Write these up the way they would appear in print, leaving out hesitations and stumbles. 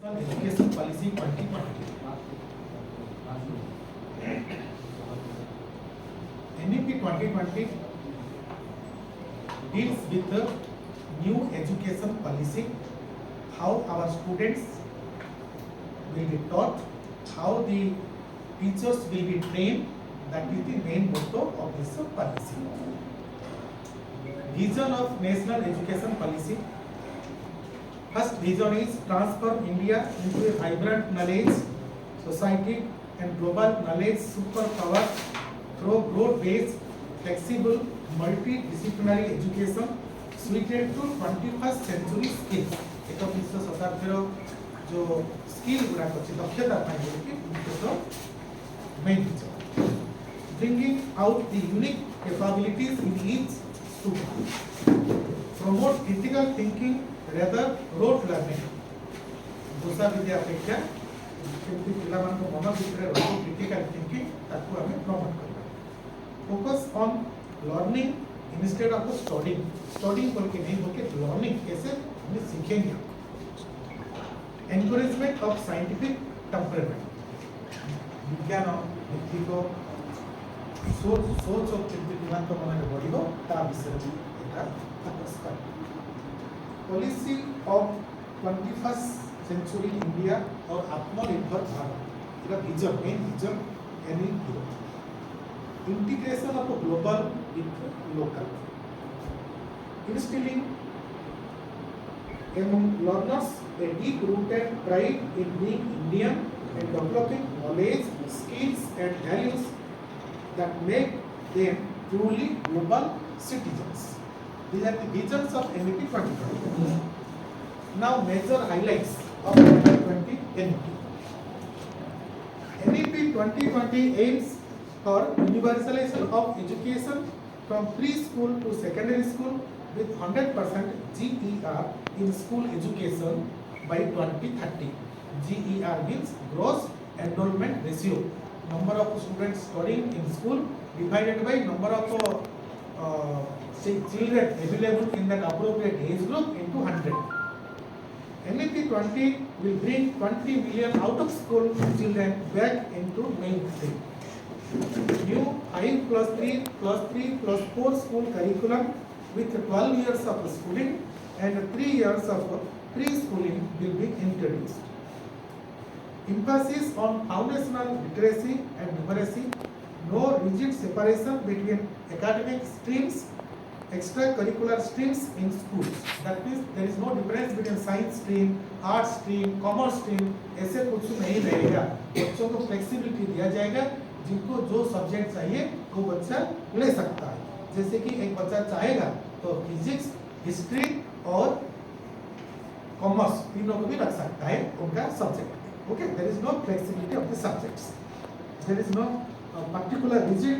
Education Policy 2020. NEP 2020 deals with the new education policy, how our students will be taught, how the teachers will be trained. That is the main motto of this policy. Vision of National Education Policy. First vision is transform India into a vibrant knowledge society and global knowledge superpower through broad-based, flexible, multidisciplinary education suited to 21st century skills. एकविंश शताब्दीर जो skill गुड़ाक अच्छी दक्षता मुख्यतः main विषय bringing out the unique capabilities in each student, promote critical thinking rather rote learning. दूसरा विद्या अपेक्षा केमती पिलामान को मन भितर रही क्रिटिकल थिंकिंग ताकू हमें प्रमोट करबा. Focus on learning instead of studying करके नहीं बल्कि लर्निंग कैसे हम सीखेंगे. एनकरेजमेंट ऑफ साइंटिफिक टेम्परामेंट, विज्ञान भित्तिक सोच और केमती पिलान को मन बढ़िबो ता विषय भी एटा फोकस कर. Policy of 21st century India और आत्मनिर्भर Bharat era vision main vision any integration of global with local, instilling among learners a deep rooted pride in being Indian and developing knowledge, skills and values that make them truly global citizens. These are the visions of NEP 2020. Now major highlights of 2020 NEP. NEP 2020 aims for universalization of education from preschool to secondary school with 100% GER in school education by 2030. GER means gross enrollment ratio, number of students studying in school divided by number of children available in that appropriate age group into 100. NEP 20 will bring 20 million out of school children back into mainstream. New 5+3+3+4 school curriculum with 12 years of schooling and 3 years of preschooling will be introduced. Emphasis on foundational literacy and numeracy, no rigid separation between academic streams, extracurricular streams in schools. That means there is no difference between science stream, art stream, commerce stream. ऐसे कुछ नहीं रहेगा. बच्चों को flexibility दिया जाएगा, जिनको जो सब्जेक्ट चाहिए वो बच्चा ले सकता है. जैसे कि एक बच्चा चाहेगा तो फिजिक्स, हिस्ट्री और कॉमर्स तीनों को भी रख सकता है उनका subject. Okay, there is no flexibility of the subjects. There is no particular rigid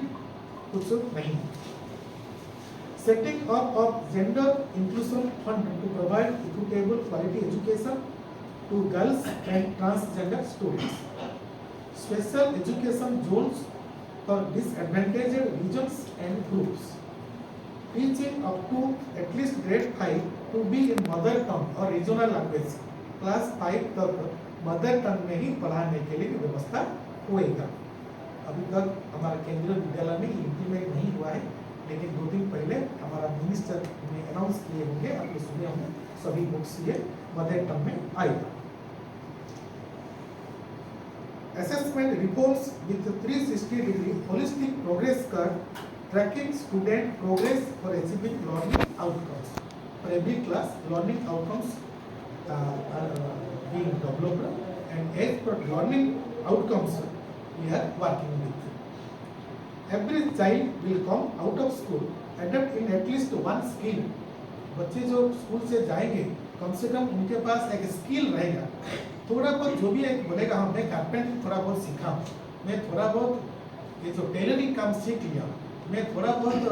कुछ नहीं. Setting up of gender inclusion fund to provide equitable quality education to girls and transgender students. Special education zones for disadvantaged regions and groups. Teaching up to at least grade 5 to be in mother tongue or regional language. Class 5 तक mother tongue में ही पढ़ाने के लिए व्यवस्था होएगा. अभी तक हमारा केंद्रीय विद्यालय में इम्प्लीमेंट नहीं हुआ है, लेकिन 2 दिन पहले हमारा मिनिस्टर ने अनाउंस किए होंगे, आपने सुने होंगे, सभी बुक्स ये मदर टंग में आएगा. Assessment reports with 360 degree holistic progress curve tracking student progress for achieving learning outcomes. For every class learning outcomes being developed, and as per learning outcomes we are working with. Every child will come out of school adept in at least one skill. बच्चे जो school से जाएंगे कम से कम उनके पास एक skill रहेगा. थोड़ा बहुत जो भी एक बोलेगा हाँ मैं कारपेंटर थोड़ा बहुत सीखा, मैं थोड़ा बहुत ये जो टेलरिंग काम सीख लिया, मैं थोड़ा बहुत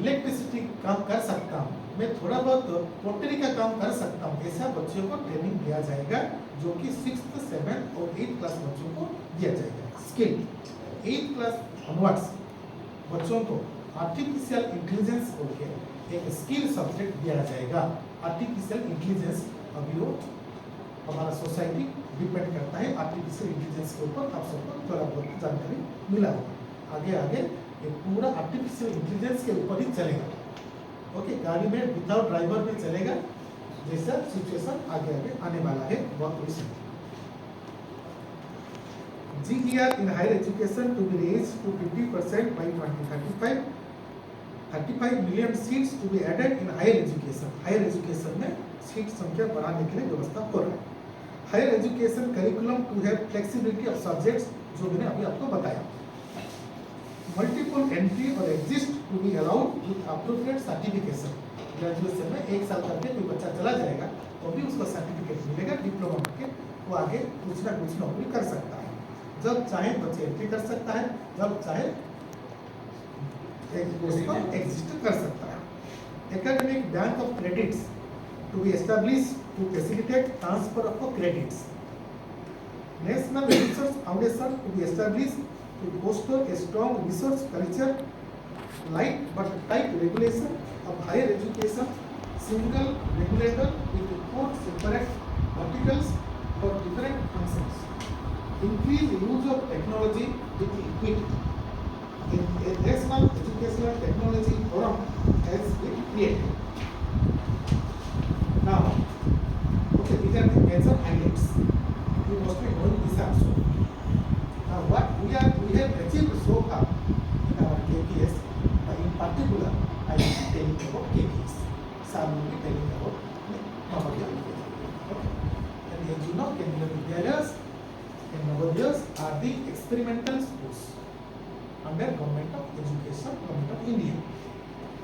इलेक्ट्रिसिटी काम कर सकता हूँ, मैं थोड़ा बहुत पोटरी का काम कर सकता हूँ. ऐसा बच्चों को ट्रेनिंग दिया जाएगा जो कि 6th, 7th और 8th क्लास बच्चों को दिया जाएगा. स्किल 8th क्लास ऑनवर्ड्स बच्चों को आर्टिफिशियल इंटेलिजेंस बोल के एक स्किल सब्जेक्ट दिया जाएगा. आर्टिफिशियल इंटेलिजेंस अभी वो हमारा सोसाइटी डिपेंड करता है आर्टिफिशियल इंटेलिजेंस के ऊपर। आप सबको थोड़ा बहुत जानकारी मिला होगा। आगे आगे ये पूरा आर्टिफिशियल इंटेलिजेंस के ऊपर ही चलेगा। ओके, गाड़ी में विदाउट ड्राइवर में चलेगा, जैसा सिचुएशन आगे आगे आने वाला है बहुत recent. GER in higher education to be raised to 50% by 2035. 35 million seats to be added in higher education. Higher education में सीट संख्या बढ़ाने के लिए व्यवस्था हो रहा है। Higher education curriculum to have flexibility of subjects, जो मैंने अभी आपको बताया। मल्टीपल एंट्री और exist to be allowed with appropriate certification. Graduation में एक साल करके कोई बच्चा चला जाएगा तो भी उसको सर्टिफिकेट मिलेगा, डिप्लोमा करके वो आगे कुछ ना कुछ नौकरी कर सकता है। जब चाहे बच्चे एंट्री कर सकता है, जब चाहे उसको एग्जिस्ट कर सकता है। Academic bank of credits to be establish to facilitate transfer of credits. National research foundation to be establish to foster a strong research culture, light but tight regulation of higher education, single regulator with 4 separate verticals for different functions. Increase the use of technology with equity. A national educational technology forum has been created. Now, okay, these are the major highlights. You must be knowing this also. Now, what we have achieved so far in our KPS, in particular, I will be telling about KPS. Sam will be telling about Navodaya. Okay, and as you know, Kendriya Vidyalaya and Navodayas are the experimental schools under Government of Education, Government of India.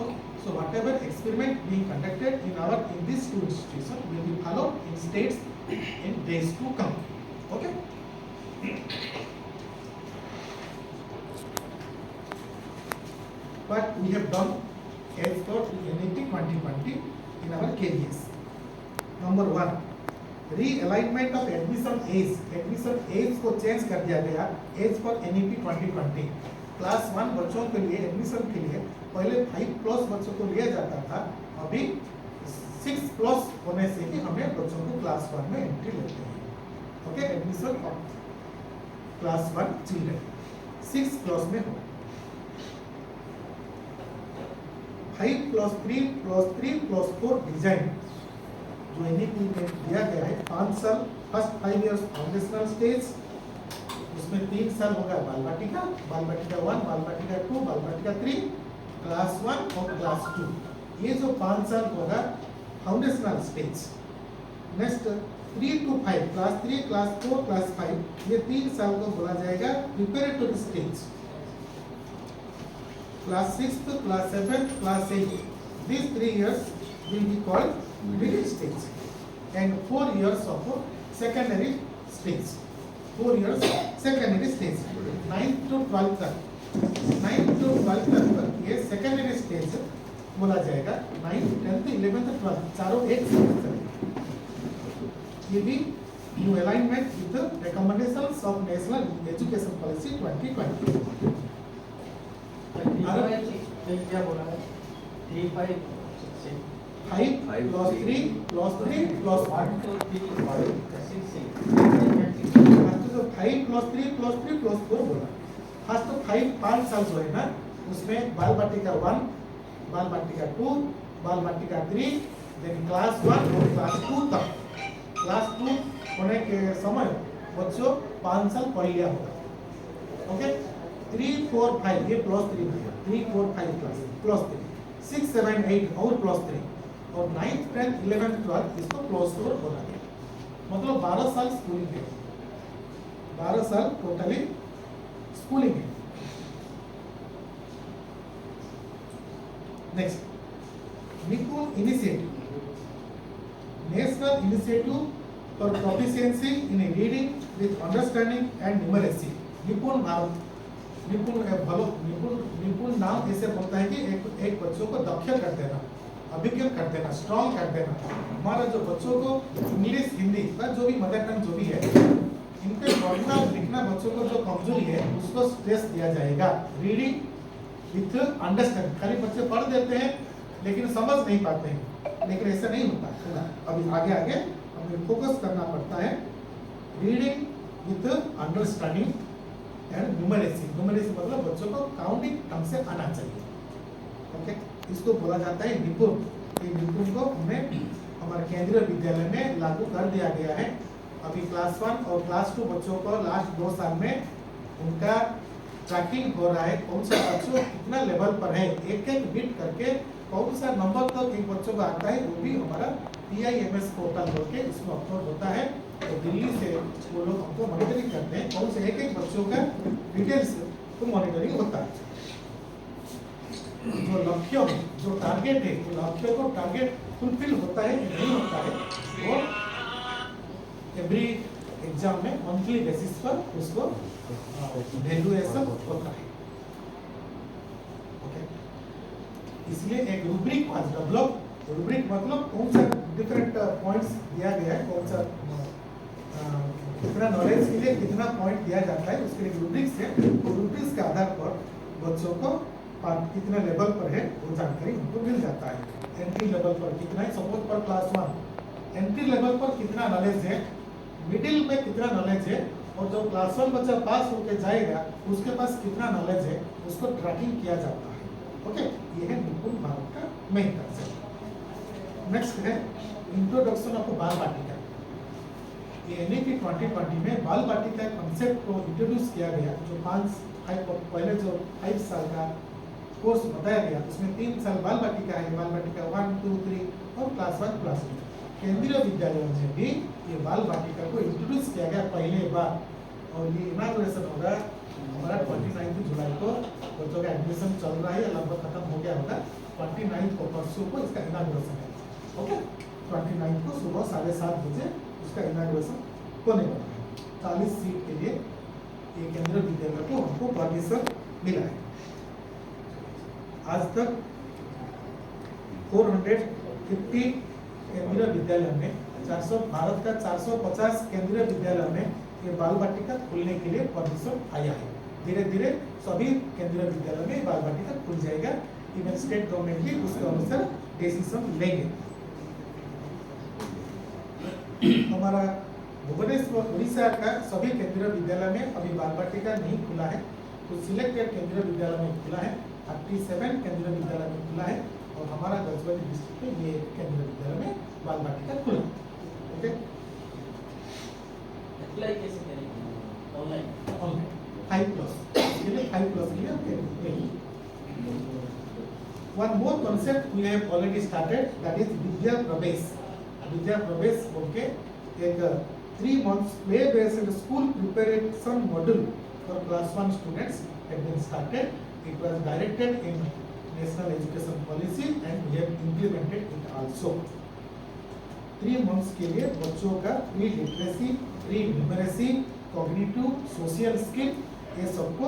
Okay, so whatever experiment being conducted in this two institution will be followed in states in days to come. Okay. What we have done as per NEP 2020 in our KVS. Number 1, realignment of admission age को change कर दिया गया as for NEP 2020। Class 1 बच्चों के लिए admission के लिए पहले 5+ बच्चों को लिया जाता था, अभी 6+ होने से ही हमें बच्चों को क्लास 1 में एंट्री लेते हैं। Okay, admission of class 1 children 6+ में हो। 5+3+3+4 डिजाइन जो NEP में दिया गया है 5 साल, फर्स्ट 5 इयर्स फाउंडेशनल स्टेज, उसमें 3 साल होगा बाल बाटिका 1, बाल बाटिका 2, बाल बाटिका 3, क्लास 1 और क्लास 2। ये जो 5 साल होगा foundational stage. Next 3 to 5, class 3, class 4, class 5, ये 3 साल को बोला जाएगा preparatory stage. Class 6, class 7, class 8, these 3 years will be called middle stage, and 4 years of secondary stage. 4 years secondary stage. 9th to 12th तक ये secondary stage बोला जाएगा। 9th, 10th, 11th, 12th चारों एक साथ चलेंगे। ये भी new alignment with the recommendations of National Education Policy 2020। क्या बोला है? 3, 5, 6, 5 plus 3 plus 3 plus 1 2, 3, 4, 6, 6। फर्स्ट तो 5 plus 3 plus 3 plus 4 बोला। फर्स्ट तो 5 साल जो है ना, उसमें बाल बाटिका 1, बाल बाटिका 2, बाल बाटिका 3, देन क्लास 1 और क्लास 2 तक। क्लास 2 होने के समय बच्चों 5 साल पढ़ लिया होगा। ओके, 3, 4, 5 ये +3 है। 3, 4, 5 क्लास +3, 6, 7, 8 और +3, और 9th, 10th, 11th, 12th इसको +4 बोला गया। मतलब 12 साल स्कूलिंग है, 12 साल टोटली स्कूलिंग है। नेक्स्ट, निपुण initiative, national initiative for proficiency in reading with understanding and numeracy. निपुण भारत, निपुण नाम ऐसे बोलता है कि एक बच्चों को दक्ष कर देना, अभिज्ञ कर देना, स्ट्रॉन्ग कर देना। हमारा जो बच्चों को इंग्लिश, हिंदी का जो भी मदर टंग जो भी है, इनके पढ़ना लिखना बच्चों को जो कमजोरी है उसको स्ट्रेस दिया जाएगा। रीडिंग विथ अंडरस्टैंडिंग, खाली बच्चे पढ़ देते हैं लेकिन समझ नहीं पाते हैं, लेकिन ऐसा नहीं होता। अभी आगे आगे हमें फोकस करना पड़ता है reading with understanding and numeracy. Numeracy मतलब बच्चों को काउंटिंग ढंग से आना चाहिए। ओके, इसको बोला जाता है निपुण। ये निपुण को हमें हमारे केंद्रीय विद्यालय में लागू कर दिया गया है। अभी क्लास 1 और क्लास 2 बच्चों को लास्ट 2 साल में उनका ट्रैकिंग हो रहा है, कौन सा बच्चों कितना लेवल पर है, एक एक बिट करके कौन सा नंबर तक एक बच्चों का आता है, वो भी हमारा PIMS पोर्टल होके इसमें अपलोड होता है। तो दिल्ली से वो लोग हमको मॉनिटरिंग करते हैं, कौन से एक एक बच्चों का डिटेल्स को मॉनिटरिंग होता है। जो लक्ष्य है, जो टारगेट है, वो लक्ष्य को टारगेट फुलफिल होता है कि नहीं होता है, वो एवरी एग्जाम में मंथली बेसिस पर उसको वैल्यूएशन होता है। ओके, इसलिए एक रूब्रिक वाज डेवलप। रूब्रिक मतलब कौन सा डिफरेंट पॉइंट्स दिया गया है, कौन सा कितना नॉलेज के लिए कितना पॉइंट दिया जाता है, उसके लिए रूब्रिक्स है। रूब्रिक्स के आधार पर बच्चों को कितना लेवल पर है वो जानकारी उनको मिल जाता है। एंट्री लेवल पर कितना है, सपोज पर क्लास 1 एंट्री लेवल पर कितना नॉलेज है, मिडिल में कितना नॉलेज है, और जब क्लास 1 बच्चा पास होकर जाएगा उसके पास कितना नॉलेज है, उसको ट्रैकिंग किया जाता है। ओके, ये है निपुण भारत का मेन कंसेप्ट। नेक्स्ट है इंट्रोडक्शन ऑफ बाल बाटिका। ये NEP 2020 में बाल बाटिका कंसेप्ट को इंट्रोड्यूस किया गया। जो 5 पहले जो 5 साल का कोर्स बताया गया उसमें 3 साल बाल बाटिका है, बाल बाटिका 1, 2, 3 और क्लास 1 क्लास 2। केंद्रीय विद्यालयों में भी ये बाल बाटिका को इंट्रोड्यूस किया गया पहले बार, और ये इनागुरेशन होगा हमारा 29 जुलाई को। बच्चों का एडमिशन चल रहा है या लगभग खत्म हो गया होगा। 29 को परसों को इसका इनागुरेशन है। ओके, 29 को सुबह 7:30 बजे इसका इनागुरेशन होने वाला है। 40 सीट के लिए ये केंद्रीय विद्यालय को हमको परमिशन मिला है। आज तक 450 केंद्रीय विद्यालय में 400 भारत का 450 केंद्रीय विद्यालय में ये बाल बाटिका खुलने के लिए परमिशन आया है। धीरे धीरे सभी केंद्रीय विद्यालय में बाल बाटिका खुल जाएगा। इवन स्टेट गवर्नमेंट भी उसके अनुसार डिसीजन लेंगे। हमारा भुवनेश्वर उड़ीसा का सभी केंद्रीय विद्यालय में अभी बाल बाटिका नहीं खुला है, कुछ सिलेक्टेड केंद्रीय विद्यालय में खुला है। 37 केंद्रीय विद्यालय में खुला है, और हमारा गजपति डिस्ट्रिक्ट में ये केंद्रीय विद्यालय में बाल बाटिका खुला। ओके, अप्लाई कैसे करेंगे? ऑनलाइन 5+ के लिए 5+ के लिए one more concept we have already started, that is विद्या प्रवेश। विद्या प्रवेश बोल के एक 3 months play based school preparation module for class 1 students have been started. It was directed in National Education Policy and we have implemented it also. 3 months के लिए बच्चों का pre literacy, pre numeracy, cognitive, social skill, ये सबको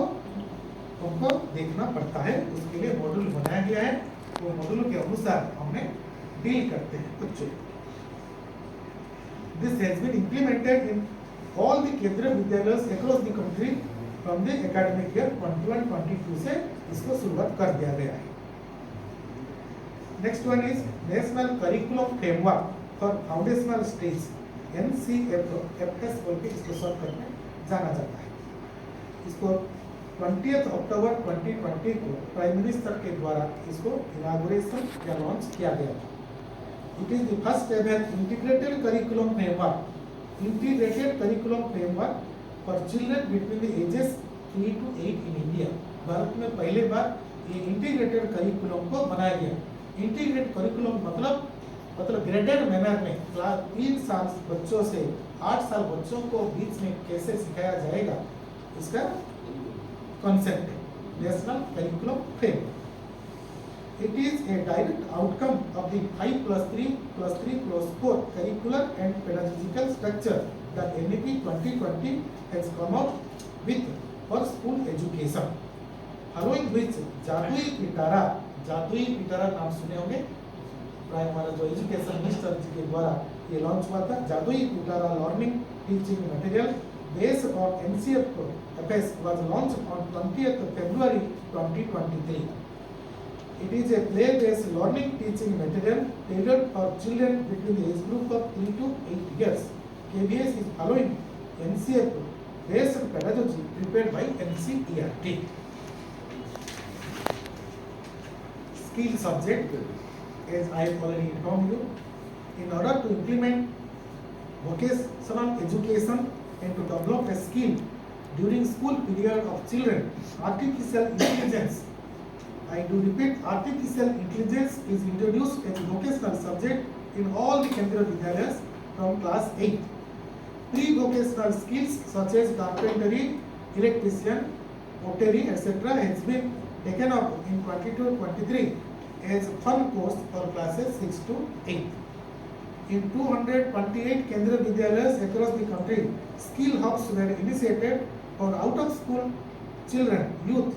हमको देखना पड़ता है। उसके लिए मॉड्यूल बनाया गया है, वो मॉड्यूल के अनुसार हमने डील करते हैं बच्चों। This has been implemented in all the केंद्रीय विद्यालय across the country from the academic year 21-22 से इसको शुरुआत कर दिया गया है। Next one is National Curriculum Framework for Foundational Stage, NCFS बोल के इसको सर्व करके जाना जाता है। इसको 20 अक्टूबर 2020 को प्राइम मिनिस्टर के द्वारा इसको इनागुरेशन या लॉन्च किया गया था। It is the first ever integrated curriculum framework for children between the ages 3 to 8 in India। Bharat में पहले बार ये इंटीग्रेटेड करिकुलम को बनाया गया। इंटीग्रेटेड करिकुलम मतलब ग्रेडेड मैनर में 3 साल बच्चों से 8 साल बच्चों को बीच में कैसे सिखाया जाएगा, इसका कॉन्सेप्ट है national curriculum framework. It is a direct outcome of the 5+3+3+4 curricular and pedagogical structure that NEP 2020 has come up with for school education, following which जादुई पिटारा नाम सुने होंगे, प्राय हमारा जो एजुकेशन मिनिस्टर जी के द्वारा ये लॉन्च हुआ था। जादुई पिटारा learning teaching material based on NCFS was launched on 20th February 2023. It is a play-based learning teaching material tailored for children between the age group of 3 to 8 years. KBS is following NCERT based pedagogy prepared by NCERT. Skill subject, as I have already informed you, in order to implement vocational education and to develop a skill during school period of children, artificial intelligence, I do repeat, artificial intelligence is introduced as a vocational subject in all the Kendriya Vidyalayas from class 8. Pre-vocational skills such as carpentry, electrician, pottery, etc. has been taken up in 22-23 as fun course for classes 6 to 8. In 228 Kendriya Vidyalayas across the country, skill hubs were initiated for out-of-school children, youth,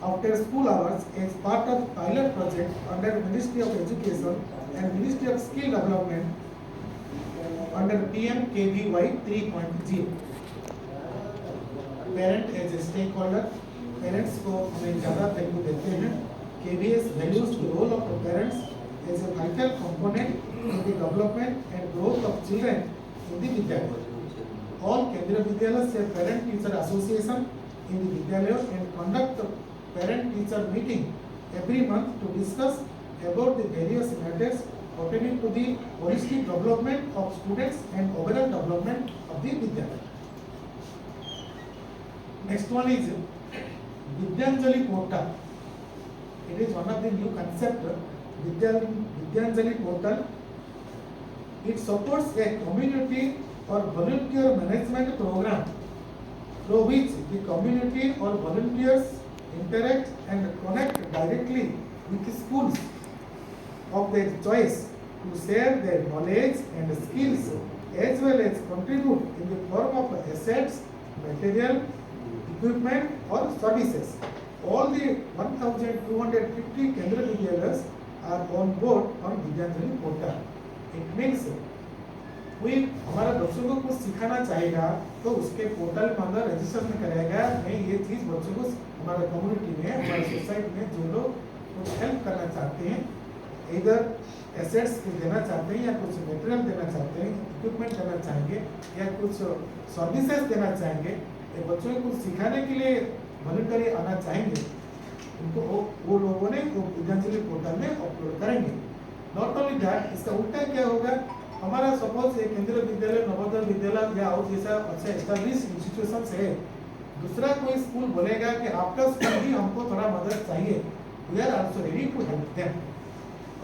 after school hours as part of pilot project under Ministry of Education and Ministry of Skill Development under PMKVY 3.0. Parent as a stakeholder, parents को हमें ज़्यादा value देते हैं. KBS values the role of the parents as a vital component in the development and growth of children in the Vidyalaya. All Kendriya Vidyalayas have parent-teacher association in the Vidyalaya and conduct parent-teacher meeting every month to discuss about the various matters pertaining to the holistic development of students and overall development of the Vidyalaya. Next one is Vidyanjali Portal. It is one of the new concept, Vidyanjali Portal. It supports a community or volunteer management program through which the community or volunteers interact and connect directly with schools of their choice to share their knowledge and skills as well as contribute in the form of assets, material, equipment or services. All the 1250 Kendriya Vidyalayas are on board on Vidyanjali Portal. It means कोई हमारा बच्चों को कुछ सिखाना चाहेगा तो उसके portal पर अंदर रजिस्ट्रेशन करेगा. नहीं ये चीज़ बच्चों को हमारे कम्युनिटी में, हमारे सोसाइटी में जो लोग कुछ हेल्प करना चाहते हैं, इधर एसेट्स देना चाहते हैं या कुछ मटेरियल देना चाहते हैं, इक्विपमेंट देना चाहेंगे या कुछ सर्विसेज देना चाहेंगे, ये बच्चों को कुछ सिखाने के लिए वॉलंटरी आना चाहेंगे, उनको वो लोगों ने वो विद्यांजलि पोर्टल में अपलोड करेंगे. नॉट ओनली दैट, इसका उल्टा क्या होगा, हमारा सपोज एक केंद्रीय विद्यालय, नवोदय विद्यालय या और जैसा अच्छा एस्टेब्लिश इंस्टीट्यूशन है, दूसरा कोई स्कूल बोलेगा कि आपका स्कूल भी हमको थोड़ा मदद चाहिए, we are also ready to help them.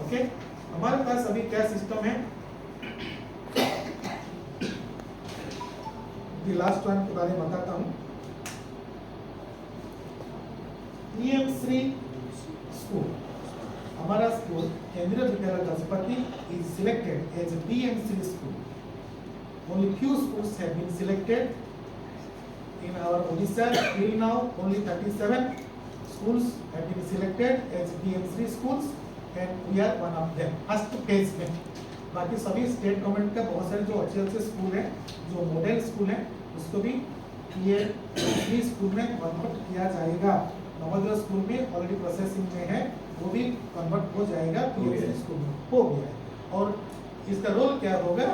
Okay, हमारे पास अभी क्या सिस्टम है, लास्ट वन के बारे में बताता हूँ. PM श्री स्कूल, हमारा स्कूल केंद्रीय विद्यालय Gajapati is selected as a PM Shri school. Only few schools have been selected in our Odisha. Till now, only 37 schools have been selected as PM Shri schools, and we are one of them. First phase में, बाकी सभी state government का बहुत सारे जो अच्छे school हैं, जो मॉडल स्कूल हैं, उसको भी PM स्कूल में कन्वर्ट किया जाएगा. नवोदय स्कूल में ऑलरेडी प्रोसेसिंग में है, वो भी कन्वर्ट हो जाएगा PM स्कूल में, हो गया है. और इसका रोल क्या होगा,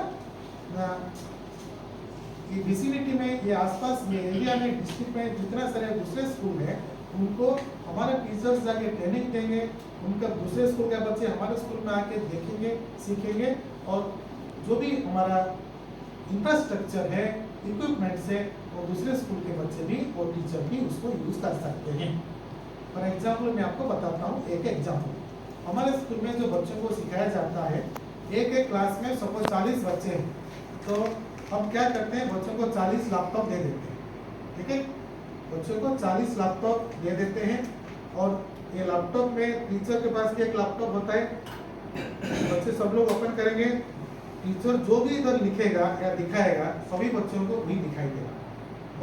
ये विसिनिटी में, ये आसपास में एरिया में, डिस्ट्रिक्ट में जितना सारे दूसरे स्कूल हैं, उनको हमारे टीचर्स जाके ट्रेनिंग देंगे, उनका दूसरे स्कूल के बच्चे हमारे स्कूल में आके देखेंगे, सीखेंगे, और जो भी हमारा इंफ्रास्ट्रक्चर है, इक्विपमेंट से, वो दूसरे स्कूल के बच्चे भी और टीचर भी उसको यूज कर सकते हैं. फॉर एग्जाम्पल मैं आपको बताता हूँ एक एग्जाम्पल. हमारे स्कूल में जो बच्चों को सिखाया जाता है, एक क्लास में सपोज 40 बच्चे हैं, तो हम क्या करते हैं, बच्चों को 40 लैपटॉप दे देते हैं. ठीक है, बच्चों को 40 लैपटॉप दे देते हैं, और ये लैपटॉप में टीचर के पास एक लैपटॉप होता है, बच्चे सब लोग ओपन करेंगे, टीचर जो भी इधर लिखेगा या दिखाएगा सभी बच्चों को भी दिखाई देगा.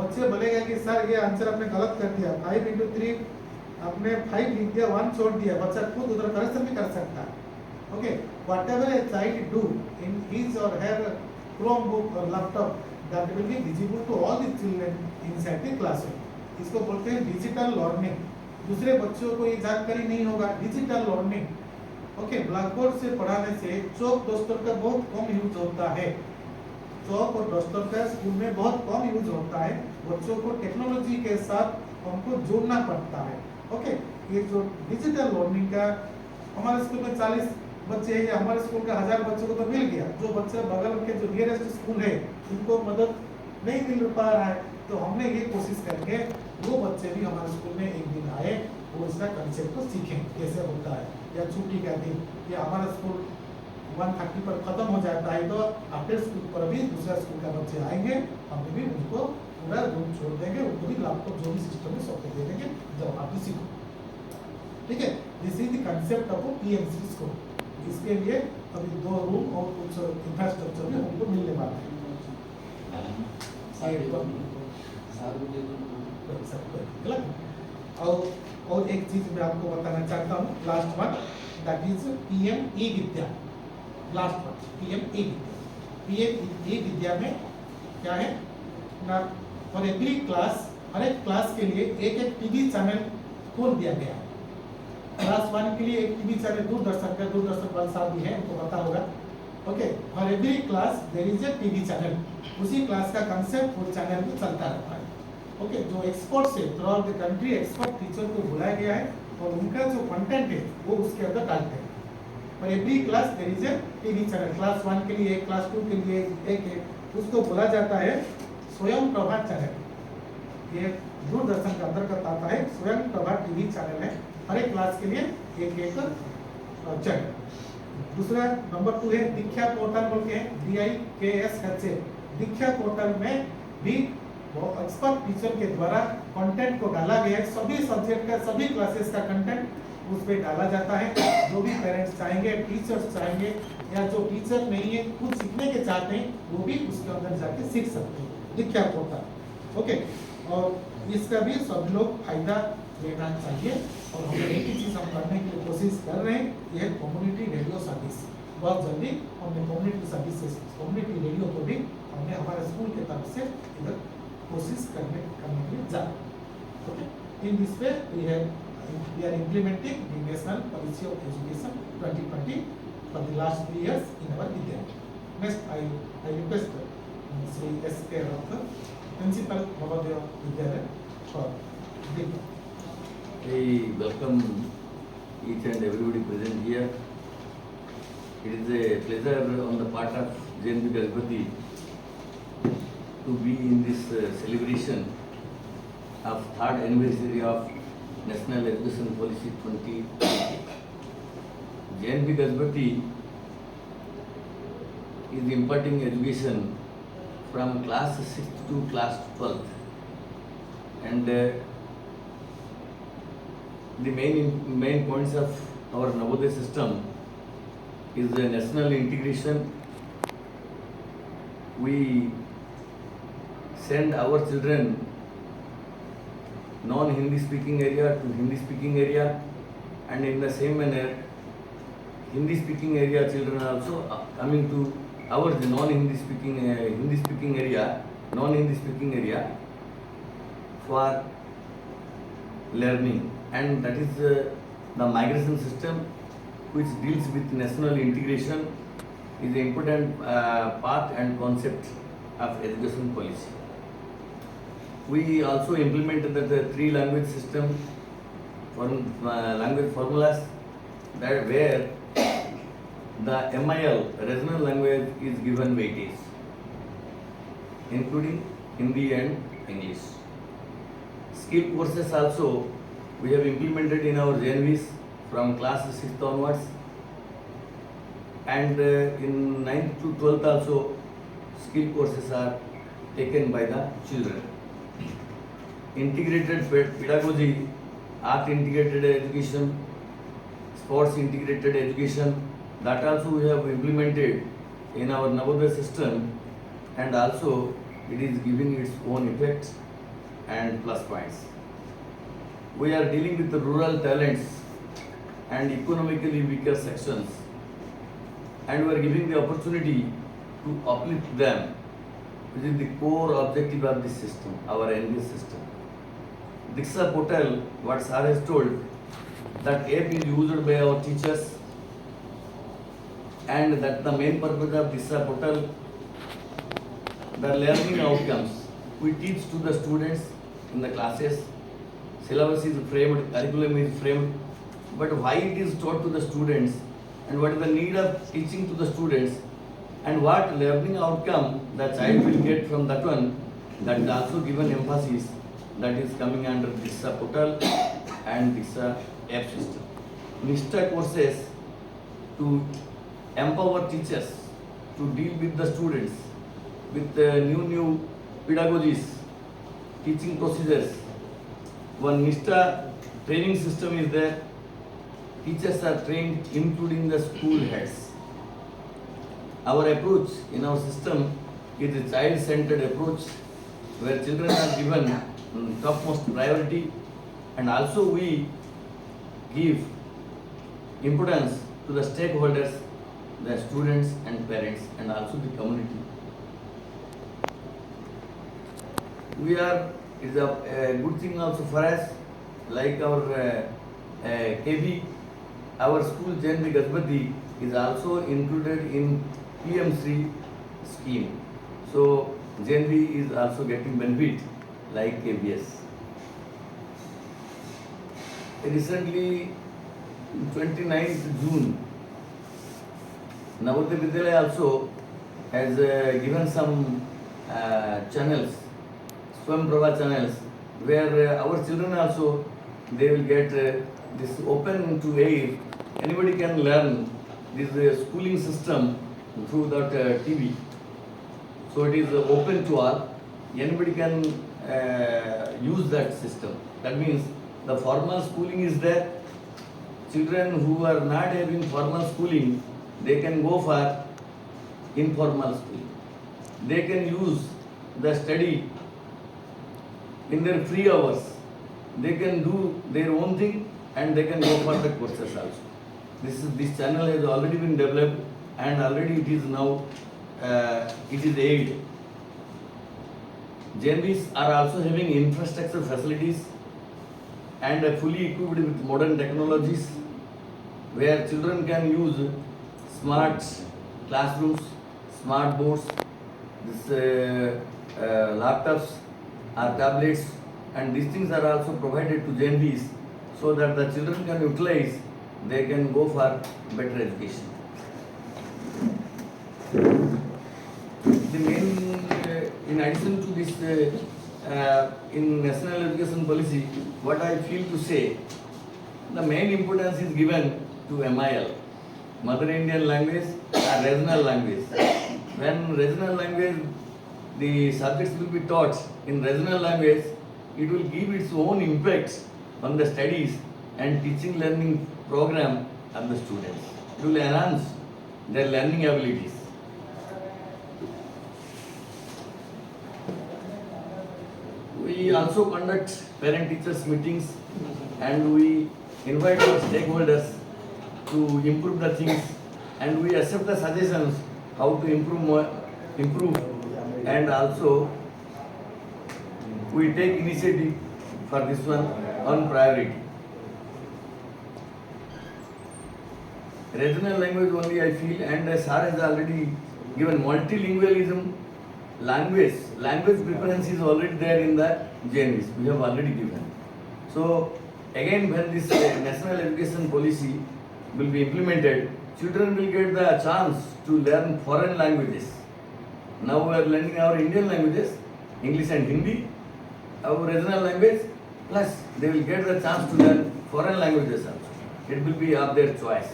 बच्चे बोलेगा कि सर ये आंसर आपने गलत कर दिया, 5 into 3 आपने 5 लिख दिया, 1 छोड़ दिया. बच्चा खुद उधर करेक्शन भी कर सकता है. Okay, whatever a child do in his और हर Chromebook और laptop, that will be visible to all the children inside the classroom. इसको बोलते हैं डिजिटल लर्निंग. दूसरे बच्चों को ये जानकारी नहीं होगा। Digital learning, okay, black board से पढ़ाने से चौक दस्तर का बहुत कम यूज होता है। चौक और दस्तर का स्कूल में बहुत कम यूज होता है। बच्चों को टेक्नोलॉजी के साथ हमको जोड़ना पड़ता है। ओके, ये जो डिजिटल लर्निंग का हमारे स्कूल में 40 बच्चे हैं, या हमारे स्कूल का 1000 बच्चों को तो मिल गया। जो बच्चे बगल के जो नियरेस्ट स्कूल है उनको मदद नहीं मिल पा रहा है, तो हमने ये कोशिश करके वो बच्चे भी हमारे स्कूल में एक दिन आए वो इसका कंसेप्ट को सीखें कैसे होता है। या छुट्टी का दिन, या हमारा स्कूल 1:30 पर खत्म हो जाता है, तो आफ्टर स्कूल पर भी दूसरा स्कूल का बच्चे आएंगे, हम भी उनको पूरा रूम छोड़ देंगे, उनको भी लैपटॉप जो भी सिस्टम है सब दे देंगे, जब आप भी सीखो। ठीक है, this is the concept of PMC school. इसके लिए अभी 2 रूम और कुछ इंफ्रास्ट्रक्चर भी हमको मिलने वाला है। और एक चीज मैं आपको बताना चाहता हूँ, last one, that is PM e Vidya. Last one, PM e Vidya. PM e Vidya में क्या है ना, फॉर एवरी क्लास, हर एक क्लास के लिए एक टीवी चैनल खोल दिया गया है। क्लास 1 के लिए एक टीवी चैनल दूरदर्शन का, दूरदर्शन वलसाड़ भी है, उनको पता होगा। Okay, for every class there is a TV channel. उसी क्लास का कंसेप्ट वो चैनल में चलता रहता है। ओके, जो एक्सपर्ट है throughout the country, expert teacher को बुलाया गया है और उनका जो कंटेंट है वो उसके अंदर डालते हैं। For every class there is a TV channel. Class 1 के लिए एक, क्लास 2 के लिए एक है, उसको बोला जाता है स्वयं प्रभा चैनल। ये दूरदर्शन का अंतर्गत आता है, स्वयं प्रभा टीवी चैनल है। हर एक क्लास के लिए एक चैनल। दूसरा नंबर 2 है दीक्षा पोर्टल बोल के, DIKSH। दीक्षा पोर्टल में भी एक्सपर्ट टीचर के द्वारा कंटेंट को डाला गया है। सभी सब्जेक्ट का, सभी क्लासेस का कंटेंट उस पर डाला जाता है। जो भी पेरेंट्स चाहेंगे, टीचर्स चाहेंगे, या जो टीचर नहीं है खुद सीखने के चाहते हैं, वो भी उसके अंदर जाके सीख सकते हैं, दीक्षा पोर्टल। ओके, और इसका भी सब लोग फायदा लेना चाहिए। और हम एक ही चीज़ हम करने की कोशिश कर रहे हैं, यह कम्युनिटी रेडियो सर्विस। बहुत जल्दी हमने कम्युनिटी सर्विसेज, कम्युनिटी रेडियो को भी हमने हमारे स्कूल के तरफ से इधर कोशिश करने के लिए जा। Okay, in this way we are implementing the national policy of education 2020 for the last 3 years in our vidyalaya. Next I request Shri SK Raut, principal Navodaya Vidyalaya for the I welcome each and everybody present here. It is a pleasure on the part of JNP Gajpati to be in this celebration of 3rd anniversary of National Education Policy 2020. JNP Gajpati is imparting education from class 6th to class 12th, and the main points of our Navodaya system is the national integration. We send our children non-Hindi speaking area to Hindi speaking area, and in the same manner Hindi speaking area children are also coming to our non-Hindi speaking Hindi speaking area, non-Hindi speaking area for learning. And that is the migration system which deals with national integration is an important part and concept of education policy. We also implemented the 3 language system, language formulas, that where the MIL regional language is given weightage, including Hindi and English. Skill courses also we have implemented in our JNVs from class 6th onwards, and in 9th to 12th also skill courses are taken by the children. Integrated pedagogy, art integrated education, sports integrated education, that also we have implemented in our Navodaya system, and also it is giving its own effects and plus points. We are dealing with the rural talents and economically weaker sections, and we are giving the opportunity to uplift them, which is the core objective of this system, our NBS system. Diksha portal, what sir has told, that app is used by our teachers, and that the main purpose of Diksha portal, the learning outcomes. We teach to the students in the classes, syllabus is framed, curriculum is framed, but why it is taught to the students and what is the need of teaching to the students and what learning outcome the child will get from that one, that is also given emphasis, that is coming under Diksha portal and Diksha app system. Nishta courses to empower teachers to deal with the students with new pedagogies, teaching procedures. One Nishta training system is there. Teachers are trained including the school heads. Our approach in our system is a child-centered approach where children are given topmost priority, and also we give importance to the stakeholders, the students and parents, and also the community. It is a good thing also for us, like our KB, our school Jain Gajpati is also included in PM Sri scheme. So Jain is also getting benefit like KBS. Recently, 29th June, Navodaya Vidyalaya also has given some channels, Swam Prabha channels, where our children also, they will get this open to air. Anybody can learn this schooling system through that TV. So it is open to all. Anybody can use that system. That means the formal schooling is there. Children who are not having formal schooling, they can go for informal schooling. They can use the study in their free hours. They can do their own thing and they can go for the courses also. This channel has already been developed and already it is now it is aid. JNVs are also having infrastructure facilities and fully equipped with modern technologies where children can use smart classrooms, smart boards, laptops or tablets, and these things are also provided to JNVs so that the children can utilize, they can go for better education. The main, in addition to this, in national education policy, what I feel to say, the main importance is given to MIL, Mother Indian Language or regional language. When regional language, the subjects will be taught in regional language, it will give its own impact on the studies and teaching learning program of the students. It will enhance their learning abilities. We also conduct parent-teachers meetings and we invite our stakeholders to improve the things, and we accept the suggestions how to improve, and also we take initiative for this one on priority. Regional language only I feel, and as Sir has already given multilingualism, language preference is already there in the JNVs, we have already given. So again, when this national education policy will be implemented, children will get the chance to learn foreign languages. Now we are learning our Indian languages, English and Hindi, our regional language, plus they will get the chance to learn foreign languages also. It will be of their choice.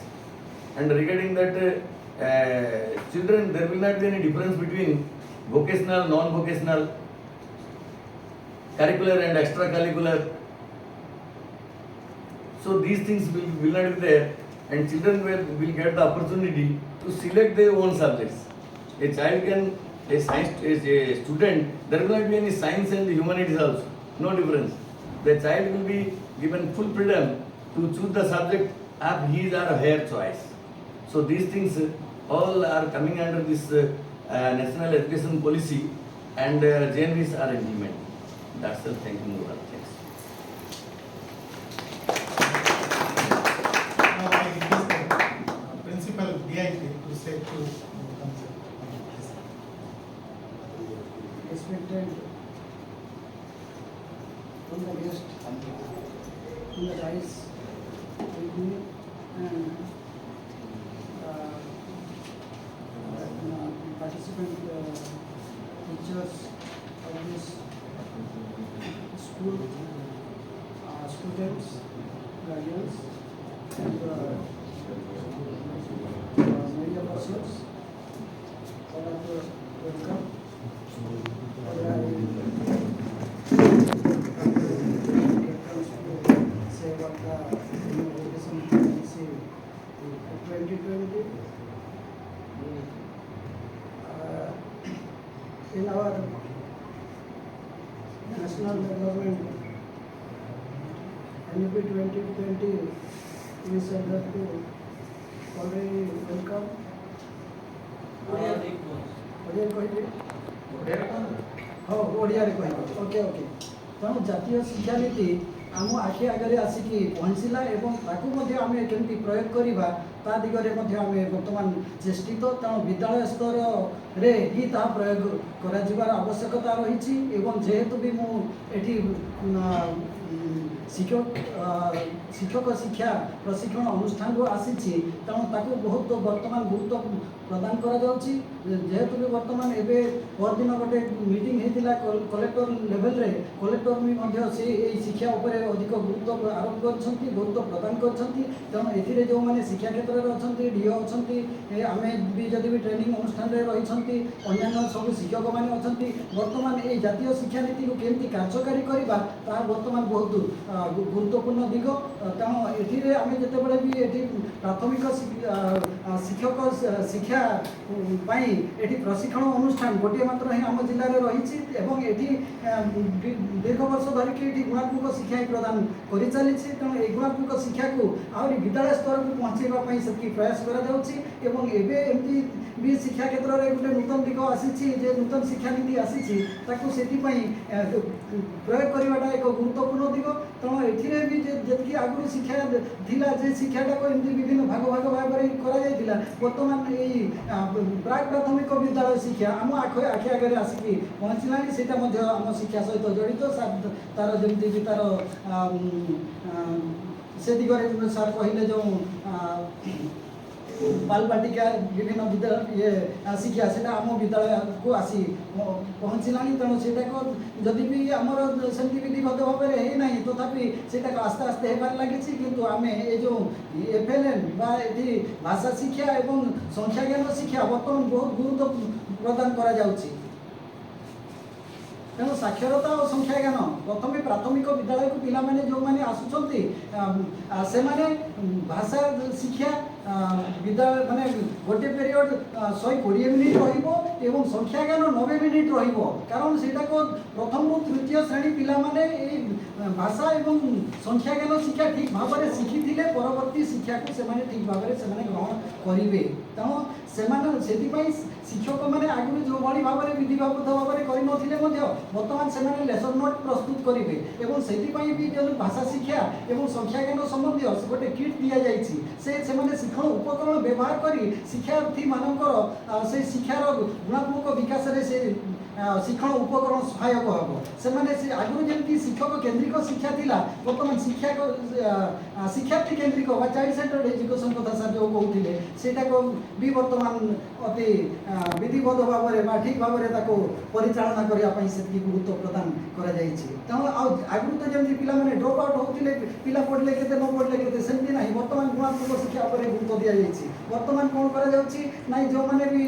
And regarding that, children, there will not be any difference between vocational, non-vocational, curricular and extracurricular. So these things will not be there, and children will get the opportunity to select their own subjects. A child can, a student, there will not be any science and humanities also, no difference. The child will be given full freedom to choose the subject of his or her choice. So these things all are coming under this national education policy, and JNVs are implemented. That's all. Thank you. Thanks. Now I request the principal DIT to say to concept. Respected all the guests in the rise with me and participant teachers of this school, students, guardians, and media persons. All of you welcome. Say about the new education policy 2020. In our national development NUP 2020, we said that to already welcome. ଓଡ଼ିଆରେ କହିବେ ହଁ ଓଡ଼ିଆରେ କହିବେ okay okay ତେଣୁ ଜାତୀୟ ଶିକ୍ଷାନୀତି ଆମ ଆଖି ଆଗରେ ଆସିକି ପହଞ୍ଚିଲା ଏବଂ ତାକୁ ମଧ୍ୟ ଆମେ କେମିତି ପ୍ରୟୋଗ କରିବା ତା ଦିଗରେ ମଧ୍ୟ ଆମେ ବର୍ତ୍ତମାନ ଚେଷ୍ଟିତ ତେଣୁ ବିଦ୍ୟାଳୟ ସ୍ତରରେ ହିଁ ତାହା ପ୍ରୟୋଗ କରାଯିବାର ଆବଶ୍ୟକତା ରହିଛି ଏବଂ ଯେହେତୁ ବି ମୁଁ ଏଠି ଶିକ୍ଷକ ଶିକ୍ଷା ପ୍ରଶିକ୍ଷଣ ଅନୁଷ୍ଠାନରୁ ଆସିଛି ତେଣୁ ତାକୁ ବହୁତ ବର୍ତ୍ତମାନ ଗୁରୁତ୍ୱ ପ୍ରଦାନ କରାଯାଉଛି ଯେହେତୁ ବି ବର୍ତ୍ତମାନ ଏବେ ପରଦିନ ଗୋଟେ ମିଟିଂ ହେଇଥିଲା କଲେକ୍ଟର ଲେଭେଲରେ କଲେକ୍ଟର ବି ମଧ୍ୟ ସେ ଏଇ ଶିକ୍ଷା ଉପରେ ଅଧିକ ଗୁରୁତ୍ୱ ଆରୋପ କରିଛନ୍ତି ଗୁରୁତ୍ୱ ପ୍ରଦାନ କରିଛନ୍ତି ତେଣୁ ଏଥିରେ ଯେଉଁମାନେ ଶିକ୍ଷା କ୍ଷେତ୍ରରେ ଅଛନ୍ତି ଡିଓ ଅଛନ୍ତି ଆମେ ବି ଯଦି ବି ଟ୍ରେନିଂ ଅନୁଷ୍ଠାନରେ ରହିଛନ୍ତି ଅନ୍ୟାନ୍ୟ ସବୁ ଶିକ୍ଷକମାନେ ଅଛନ୍ତି ବର୍ତ୍ତମାନ ଏଇ ଜାତୀୟ ଶିକ୍ଷାନୀତିକୁ କେମିତି କାର୍ଯ୍ୟକାରୀ କରିବା ତାହା ବର୍ତ୍ତମାନ ବହୁତ ଗୁରୁତ୍ୱପୂର୍ଣ୍ଣ ଦିଗ ତେଣୁ ଏଥିରେ ଆମେ ଯେତେବେଳେ ବି ଏଠି ପ୍ରାଥମିକ ଶିକ୍ଷକ ଶିକ୍ଷା ପାଇଁ ଏଠି ପ୍ରଶିକ୍ଷଣ ଅନୁଷ୍ଠାନ ଗୋଟିଏ ମାତ୍ର ହିଁ ଆମ ଜିଲ୍ଲାରେ ରହିଛି ଏବଂ ଏଠି ଦୀର୍ଘ ବର୍ଷ ଧରିକି ଏଠି ଗୁଣାତ୍ମକ ଶିକ୍ଷା ହିଁ ପ୍ରଦାନ କରିଚାଲିଛି ତେଣୁ ଏହି ଗୁଣାତ୍ମକ ଶିକ୍ଷାକୁ ଆହୁରି ବିଦ୍ୟାଳୟ ସ୍ତରକୁ ପହଞ୍ଚାଇବା ପାଇଁ ସେତିକି ପ୍ରୟାସ କରାଯାଉଛି ଏବଂ ଏବେ ଏମିତି ବି ଶିକ୍ଷା କ୍ଷେତ୍ରରେ ଗୋଟେ ନୂତନ ଦିଗ ଆସିଛି ଯେ ନୂତନ ଶିକ୍ଷାନୀତି ଆସିଛି ତାକୁ ସେଥିପାଇଁ ପ୍ରୟୋଗ କରିବାଟା ଏକ ଗୁରୁତ୍ୱପୂର୍ଣ୍ଣ ଦିଗ ତେଣୁ ଏଥିରେ ବି ଯେତିକି ଆଗରୁ ଶିକ୍ଷା ଥିଲା ଯେ ଶିକ୍ଷାଟାକୁ ଏମିତି ବିଭିନ୍ନ ଭାଗ ଭାବରେ କରାଯାଇଥିଲା ବର୍ତ୍ତମାନ ଏଇ ପ୍ରାକ୍ ପ୍ରାଥମିକ ବିଦ୍ୟାଳୟ ଶିକ୍ଷା ଆମ ଆଖି ଆଗରେ ଆସିକି ପହଞ୍ଚିଲାଣି ସେଇଟା ମଧ୍ୟ ଆମ ଶିକ୍ଷା ସହିତ ଜଡ଼ିତ ତାର ଯେମିତି ବି ତାର ସେ ଦିଗରେ ସାର୍ କହିଲେ ଯେଉଁ ବାଲବାଟିକା ବିଭିନ୍ନ ବିଦ୍ୟାଳୟ ଶିକ୍ଷା ସେଟା ଆମ ବିଦ୍ୟାଳୟକୁ ଆସି ପହଞ୍ଚିଲାଣି ତେଣୁ ସେଇଟାକୁ ଯଦି ବି ଆମର ସେମିତି ବିଧିବଦ୍ଧ ଭାବରେ ହେଇନାହିଁ ତଥାପି ସେଇଟାକୁ ଆସ୍ତେ ଆସ୍ତେ ହେବାରେ ଲାଗିଛି କିନ୍ତୁ ଆମେ ଏ ଯେଉଁ FLN ବା ଏଠି ଭାଷା ଶିକ୍ଷା ଏବଂ ସଂଖ୍ୟାଜ୍ଞାନ ଶିକ୍ଷା ବର୍ତ୍ତମାନ ବହୁତ ଗୁରୁତ୍ୱ ପ୍ରଦାନ କରାଯାଉଛି ତେଣୁ ସାକ୍ଷରତା ଓ ସଂଖ୍ୟାଜ୍ଞାନ ପ୍ରଥମେ ପ୍ରାଥମିକ ବିଦ୍ୟାଳୟକୁ ପିଲାମାନେ ଯେଉଁମାନେ ଆସୁଛନ୍ତି ସେମାନେ ଭାଷା ଶିକ୍ଷା ବିଦ୍ୟାଳୟ ମାନେ ଗୋଟେ ପିରିୟଡ଼ 120 ମିନିଟ୍ ରହିବ ଏବଂ ସଂଖ୍ୟାଜ୍ଞାନ 90 ମିନିଟ୍ ରହିବ କାରଣ ସେଇଟାକୁ ପ୍ରଥମରୁ ତୃତୀୟ ଶ୍ରେଣୀ ପିଲାମାନେ ଏଇ ଭାଷା ଏବଂ ସଂଖ୍ୟାଜ୍ଞାନ ଶିକ୍ଷା ଠିକ୍ ଭାବରେ ଶିଖିଥିଲେ ପରବର୍ତ୍ତୀ ଶିକ୍ଷାକୁ ସେମାନେ ଠିକ୍ ଭାବରେ ସେମାନେ ଗ୍ରହଣ କରିବେ ତେଣୁ ସେମାନେ ସେଥିପାଇଁ ଶିକ୍ଷକମାନେ ଆଗରୁ ଯେଉଁଭଳି ଭାବରେ ବିଧିବଦ୍ଧ ଭାବରେ କରିନଥିଲେ ମଧ୍ୟ ବର୍ତ୍ତମାନ ସେମାନେ ଲେସନ୍ ନୋଟ୍ ପ୍ରସ୍ତୁତ କରିବେ ଏବଂ ସେଥିପାଇଁ ବି ଯେଉଁ ଭାଷା ଶିକ୍ଷା ଏବଂ ସଂଖ୍ୟାଜ୍ଞାନ ସମ୍ବନ୍ଧୀୟ ଗୋଟେ କିଟ୍ ଦିଆଯାଇଛି ସେମାନେ ଶିକ୍ଷଣ ଉପକରଣ ବ୍ୟବହାର କରି ଶିକ୍ଷାର୍ଥୀମାନଙ୍କର ସେ ଶିକ୍ଷାର ଗୁଣାତ୍ମକ ବିକାଶରେ ସେ ଶିକ୍ଷଣ ଉପକରଣ ସହାୟକ ହେବ ସେମାନେ ସେ ଆଗରୁ ଯେମିତି ଶିକ୍ଷକ କେନ୍ଦ୍ରିକ ଶିକ୍ଷା ଥିଲା ବର୍ତ୍ତମାନ ଶିକ୍ଷାର୍ଥୀ କେନ୍ଦ୍ରିକ ବା ଚାଇଲ୍ଡ ସେଣ୍ଟର୍ଡ ଏଜୁକେସନ୍ କଥା ସାର୍ ଯେଉଁ କହୁଥିଲେ ସେଇଟାକୁ ବି ବର୍ତ୍ତମାନ ଅତି ବିଧିବଦ୍ଧ ଭାବରେ ବା ଠିକ୍ ଭାବରେ ତାକୁ ପରିଚାଳନା କରିବା ପାଇଁ ସେତିକି ଗୁରୁତ୍ୱ ପ୍ରଦାନ କରାଯାଇଛି ତେଣୁ ଆଉ ଆଗରୁ ତ ଯେମିତି ପିଲାମାନେ ଡ୍ରପ୍ ଆଉଟ୍ ହେଉଥିଲେ ପିଲା ପଢ଼ିଲେ କେତେ ନ ପଢ଼ିଲେ କେତେ ସେମିତି ନାହିଁ ବର୍ତ୍ତମାନ ଗୁଣାତ୍ମକ ଶିକ୍ଷା ଉପରେ ଗୁରୁତ୍ୱ ଦିଆଯାଇଛି ବର୍ତ୍ତମାନ କ'ଣ କରାଯାଉଛି ନାଇଁ ଯେଉଁମାନେ ବି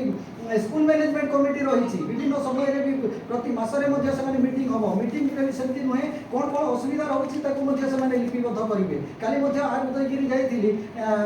ସ୍କୁଲ ମ୍ୟାନେଜମେଣ୍ଟ କମିଟି ରହିଛି ବିଭିନ୍ନ ସମୟରେ ବି ପ୍ରତି ମାସରେ ମଧ୍ୟ ସେମାନେ ମିଟିଂ ହେବ ମିଟିଂରେ ବି ସେମିତି ନୁହେଁ କ'ଣ ଅସୁବିଧା ରହୁଛି ତାକୁ ମଧ୍ୟ ସେମାନେ ଲିପିବଦ୍ଧ କରିବେ କାଲି ମଧ୍ୟ ଉଦୟଗିରି ଯାଇଥିଲି